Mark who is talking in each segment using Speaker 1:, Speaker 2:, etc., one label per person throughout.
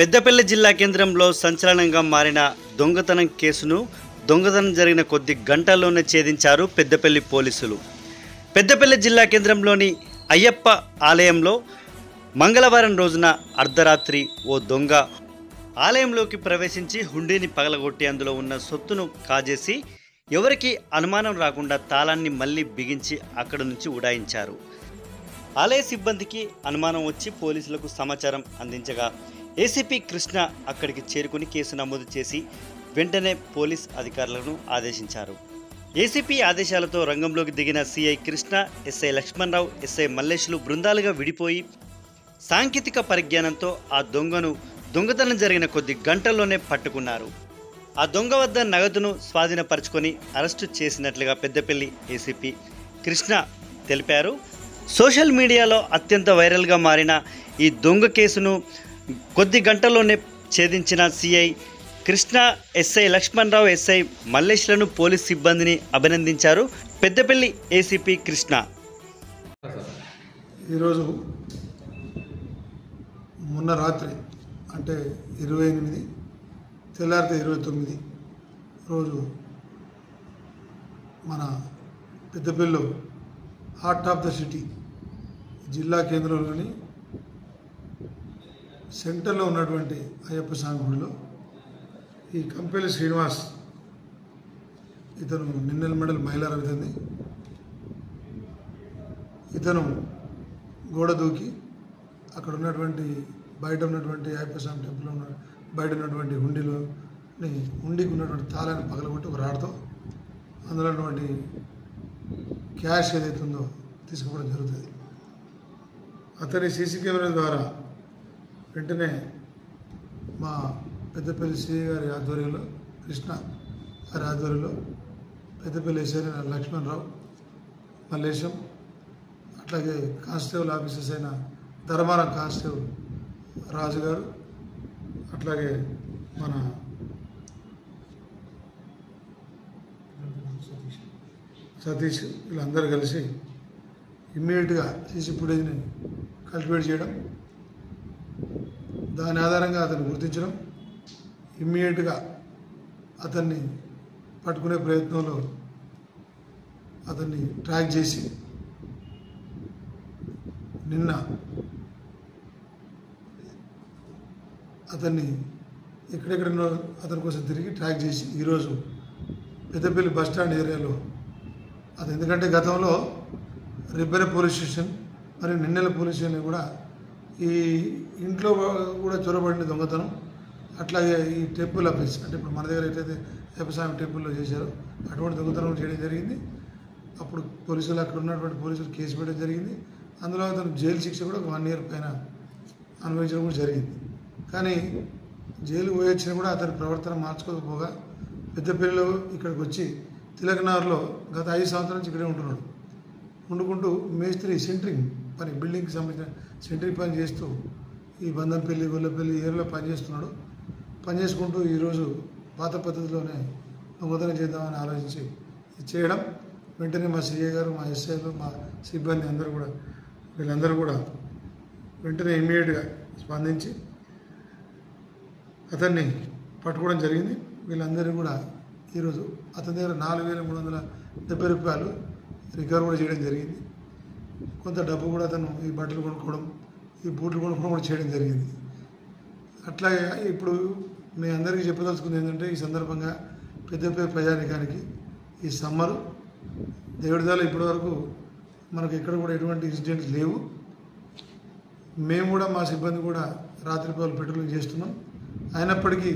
Speaker 1: పెద్దపల్లి జిల్లా కేంద్రంలో సంచలనంగా మారిన దొంగతనం కేసును దొంగతనం జరిగిన కొద్ది గంటల్లోనే ఛేదించారు పెద్దపల్లి పోలీసులు. పెద్దపల్లి జిల్లా కేంద్రంలోని అయ్యప్ప ఆలయంలో మంగళవారం రోజున అర్ధరాత్రి ఓ దొంగ ఆలయంలోకి ప్రవేశించి హుండీని పగలగొట్టి అందులో ఉన్న సొత్తును కాజేసి ఎవరికి అనుమానం రాకుండా తాళాన్ని మళ్ళీ బిగించి అక్కడి నుంచి ఉడాయించారు. ఆలయ సిబ్బందికి అనుమానం వచ్చి పోలీసులకు సమాచారం అందించగా ఏసీపీ కృష్ణ అక్కడికి చేరుకుని కేసు నమోదు చేసి వెంటనే పోలీస్ అధికారులను ఆదేశించారు. ఏసీపీ ఆదేశాలతో రంగంలోకి దిగిన CI Krishna, SI Lakshmanarao, SI మల్లేష్లు బృందాలుగా విడిపోయి సాంకేతిక పరిజ్ఞానంతో ఆ దొంగను దొంగతనం జరిగిన కొద్ది గంటల్లోనే పట్టుకున్నారు. ఆ దొంగ వద్ద నగదును స్వాధీనపరుచుకొని అరెస్టు చేసినట్లుగా పెద్దపల్లి ఏసీపీ కృష్ణ తెలిపారు. సోషల్ మీడియాలో అత్యంత వైరల్గా మారిన ఈ దొంగ కేసును కొద్ది గంటల్లోనే ఛేదించిన CI Krishna, SI Lakshmanarao, SI మల్లేష్లను పోలీస్ సిబ్బందిని అభినందించారు పెద్దపల్లి ఏసీపీ కృష్ణ.
Speaker 2: ఈరోజు మొన్న రాత్రి అంటే 28 తెల్లారితే 29 రోజు మన పెద్దపల్లిలో హార్ట్ ఆఫ్ ద సిటీ జిల్లా కేంద్రంలోని సెంటర్లో ఉన్నటువంటి అయ్యప్ప స్వామి గుడిలో ఈ కంపెల్లి శ్రీనివాస్, ఇతను నిన్నెల మండలి మైలారం ఇతని, ఇతను గోడ దూకి అక్కడ ఉన్నటువంటి బయట ఉన్నటువంటి అయ్యప్ప స్వామి టెంపుల్లో ఉన్న బయట ఉన్నటువంటి హుండీకి ఉన్నటువంటి తాళాన్ని పగలగొట్టి ఒక రాడ్తో అందులో ఉన్నటువంటి క్యాష్ ఏదైతే ఉందో తీసుకోవడం జరుగుతుంది. అతని సీసీ కెమెరాల ద్వారా వెంటనే మా పెద్దపల్లి సిఐ గారి ఆధ్వర్యంలో, కృష్ణ గారి ఆధ్వర్యంలో పెద్దపల్లి ఎస్ఐ లక్ష్మణరావు, మల్లేశం, అట్లాగే కానిస్టేబుల్ ఆఫీసర్స్ అయిన ధర్మారం కానిస్టేబుల్ రాజు గారు, అట్లాగే మన సతీష్, వీళ్ళందరూ కలిసి ఇమ్మీడియట్గా సీసీ ఫుటేజ్ని కల్టివేట్ చేయడం, దాని ఆధారంగా అతన్ని గుర్తించడం, ఇమ్మీడియట్గా అతన్ని పట్టుకునే ప్రయత్నంలో అతన్ని ట్రాక్ చేసి నిన్న అతన్ని ఎక్కడెక్కడో అతని కోసం తిరిగి ట్రాక్ చేసి ఈరోజు పెద్దపల్లి బస్టాండ్ ఏరియాలో అది, ఎందుకంటే గతంలో రిబ్బెర పోలీస్ స్టేషన్ మరియు నిన్నెల పోలీస్ స్టేషన్ కూడా ఈ ఇంట్లో కూడా చొరబడిన దొంగతనం, అట్లాగే ఈ టెంపుల్ ఆఫీస్ అంటే ఇప్పుడు మన దగ్గర ఎట్లయితే అయ్యప్పస్వామి టెంపుల్లో చేశారో అటువంటి దొంగతనం చేయడం జరిగింది. అప్పుడు పోలీసులు అక్కడ ఉన్నటువంటి పోలీసులు కేసు పెట్టడం జరిగింది. అందులో అతను జైలు శిక్ష కూడా 1 year పైన అనుభవించడం కూడా జరిగింది. కానీ జైలు పోయొచ్చినా కూడా అతని ప్రవర్తన మార్చుకోకపోగా పెద్దపల్లిలో ఇక్కడికి వచ్చి తిలకనగర్లో గత 5 సంవత్సరాల నుంచి ఇక్కడే ఉంటున్నాడు. వండుకుంటూ మేస్త్రి సెంట్రింగ్ పని, బిల్డింగ్కి సంబంధించిన సెంట్రింగ్ పని చేస్తూ ఈ బంధంపల్లి, గొల్లపల్లి ఏరియాలో పనిచేస్తున్నాడు. పనిచేసుకుంటూ ఈరోజు పాత పద్ధతిలోనే దొంగతనం చేద్దామని ఆలోచించి చేయడం, వెంటనే మా సిఐ గారు, మా ఎస్ఐలు, మా సిబ్బంది అందరూ కూడా వీళ్ళందరూ కూడా వెంటనే ఇమ్మీడియట్గా స్పందించి అతన్ని పట్టుకోవడం జరిగింది. వీళ్ళందరూ కూడా ఈరోజు అతని దగ్గర 4,370 రూపాయలు రికవర్ కూడా చేయడం జరిగింది. కొంత డబ్బు కూడా అతను ఈ బట్టలు కొనుక్కోవడం, ఈ బూట్లు కొనుక్కోవడం కూడా చేయడం జరిగింది. అట్లాగే ఇప్పుడు మీ అందరికీ చెప్పదలుచుకుంది ఏంటంటే, ఈ సందర్భంగా పెద్దపల్లి ప్రజానికానికి ఈ సమ్మరు దేవుడి దయ ఇప్పటివరకు మనకు ఎక్కడ కూడా ఎటువంటి ఇన్సిడెంట్స్ లేవు. మేము కూడా మా సిబ్బంది కూడా రాత్రిపూట పెట్రోలింగ్ చేస్తున్నాం. అయినప్పటికీ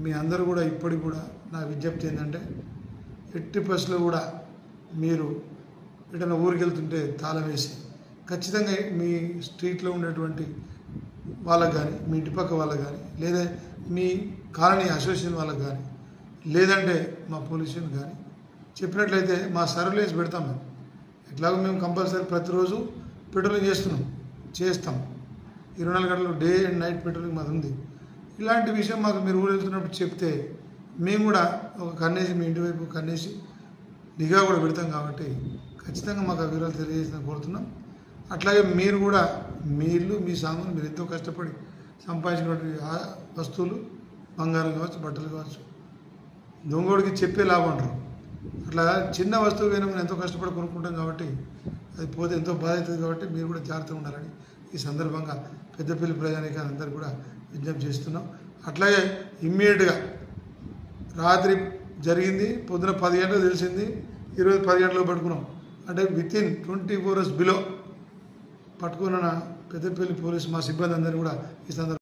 Speaker 2: మీ అందరూ కూడా ఇప్పటికి కూడా నా విజ్ఞప్తి ఏంటంటే, ఎట్టి పరిస్థితుల్లో కూడా మీరు ఎటైనా ఊరికి వెళ్తుంటే తాళం వేసి ఖచ్చితంగా మీ స్ట్రీట్లో ఉండేటువంటి వాళ్ళకు కానీ, మీ ఇంటి పక్క వాళ్ళకు కానీ, లేదా మీ కాలనీ అసోసియేషన్ వాళ్ళకు కానీ, లేదంటే మా పోలీసులు కానీ చెప్పినట్లయితే మా సర్వేలెన్స్ పెడతాం. మేము ఎట్లాగో మేము కంపల్సరీ ప్రతిరోజు పెట్రోలింగ్ చేస్తాం. 24 గంటలు డే అండ్ నైట్ పెట్రోలింగ్ మాది ఉంది. ఇలాంటి విషయం మాకు మీరు ఊరు వెళ్తున్నప్పుడు చెప్తే మేము కూడా ఒక కన్నేసి మీ ఇంటి వైపు కన్నేసి నిఘా కూడా పెడతాం. కాబట్టి ఖచ్చితంగా మాకు ఆ వివరాలు తెలియజేసిన కోరుతున్నాం. అట్లాగే మీరు కూడా మీ ఇల్లు, మీ సామాను మీరు ఎంతో కష్టపడి సంపాదించినటువంటి వస్తువులు బంగారం కావచ్చు, బట్టలు కావచ్చు, దొంగోడికి చెప్పే లాభం అంటారు. అట్లా చిన్న వస్తువు అయినా మనం ఎంతో కష్టపడి కొనుక్కుంటాం కాబట్టి అది పోతే ఎంతో బాధ అవుతుంది. కాబట్టి మీరు కూడా జాగ్రత్తగా ఉండాలని ఈ సందర్భంగా పెద్దపల్లి ప్రజానీకాన్ని అందరూ కూడా విజ్ఞప్తి చేస్తున్నాం. అట్లాగే ఇమ్మీడియట్గా రాత్రి జరిగింది, పొద్దున 10 గంటలకు తెలిసింది, ఈరోజు 10 గంటలకు పట్టుకున్నాం. అంటే వితిన్ 24 hours బిలో పట్టుకున్న పెద్దపల్లి పోలీసు మా సిబ్బంది అందరినీ కూడా ఈ సందర్భంగా